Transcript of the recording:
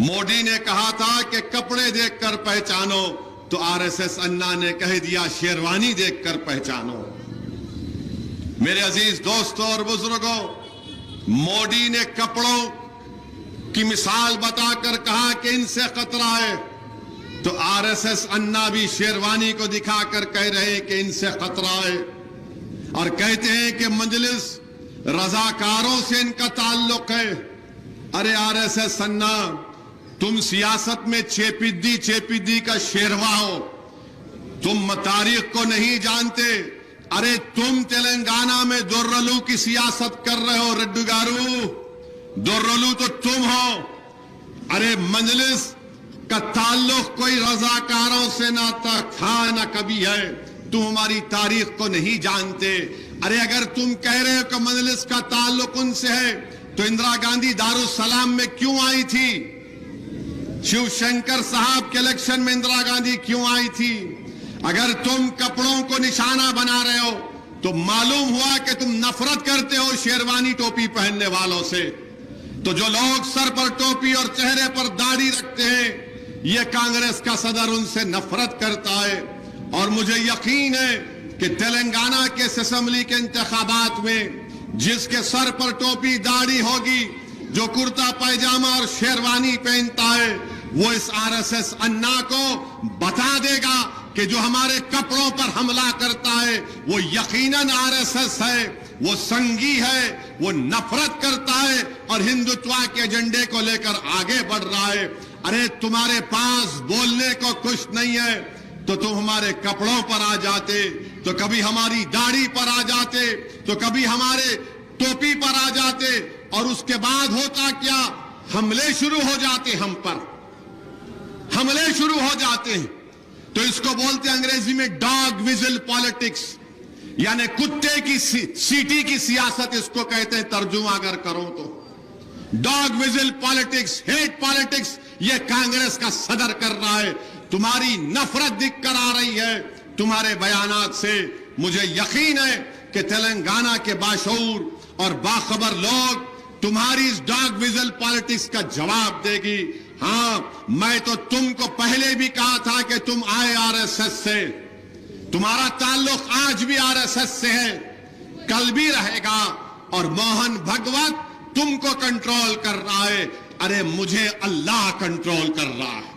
मोदी ने कहा था कि कपड़े देखकर पहचानो, तो आरएसएस अन्ना ने कह दिया शेरवानी देखकर पहचानो। मेरे अजीज दोस्तों और बुजुर्गों, मोदी ने कपड़ों की मिसाल बताकर कहा कि इनसे खतरा है, तो आरएसएस अन्ना भी शेरवानी को दिखाकर कह रहे हैं कि इनसे खतरा है, और कहते हैं कि मजलिस रजाकारों से इनका ताल्लुक है। अरे आरएसएस अन्ना, तुम सियासत में चेपिद्दी का शेरवा हो, तुम तारीख को नहीं जानते। अरे तुम तेलंगाना में दोर्रलू की सियासत कर रहे हो, रेड्डी गारू, दोर्रलू तो तुम हो। अरे मजलिस का ताल्लुक कोई रजाकारों से ना था ना कभी है, तुम हमारी तारीख को नहीं जानते। अरे अगर तुम कह रहे हो कि मजलिस का ताल्लुक उनसे है, तो इंदिरा गांधी दारुसलाम में क्यों आई थी? शिवशंकर साहब के इलेक्शन में इंदिरा गांधी क्यों आई थी? अगर तुम कपड़ों को निशाना बना रहे हो, तो मालूम हुआ कि तुम नफरत करते हो शेरवानी टोपी पहनने वालों से। तो जो लोग सर पर टोपी और चेहरे पर दाढ़ी रखते हैं, ये कांग्रेस का सदर उनसे नफरत करता है। और मुझे यकीन है कि तेलंगाना के असेंबली के इंतखाबात में जिसके सर पर टोपी दाढ़ी होगी, जो कुर्ता पैजामा और शेरवानी पहनता है, वो इस आरएसएस अन्ना को बता देगा कि जो हमारे कपड़ों पर हमला करता है वो यकीनन आरएसएस है, वो संघी है, वो नफरत करता है और हिंदुत्व के एजेंडे को लेकर आगे बढ़ रहा है। अरे तुम्हारे पास बोलने को कुछ नहीं है, तो तुम हमारे कपड़ों पर आ जाते, तो कभी हमारी दाढ़ी पर आ जाते, तो कभी हमारे टोपी पर आ जाते, और उसके बाद होता क्या? हमले शुरू हो जाते, हम पर हमले शुरू हो जाते हैं। तो इसको बोलते हैं अंग्रेजी में डॉग विजिल पॉलिटिक्स, यानी कुत्ते की सीटी की सियासत इसको कहते हैं, तर्जुमा अगर करो तो। Dog vigil politics, hate politics, ये कांग्रेस का सदर कर रहा है। तुम्हारी नफरत दिख कर आ रही है तुम्हारे बयानात से। मुझे यकीन है कि तेलंगाना के बाशऊर और बाखबर लोग तुम्हारी इस डॉग विजिल पॉलिटिक्स का जवाब देगी। हाँ, मैं तो तुमको पहले भी कहा था कि तुम आए आरएसएस से, तुम्हारा ताल्लुक आज भी आरएसएस से है, कल भी रहेगा, और मोहन भगवत तुमको कंट्रोल कर रहा है। अरे मुझे अल्लाह कंट्रोल कर रहा है।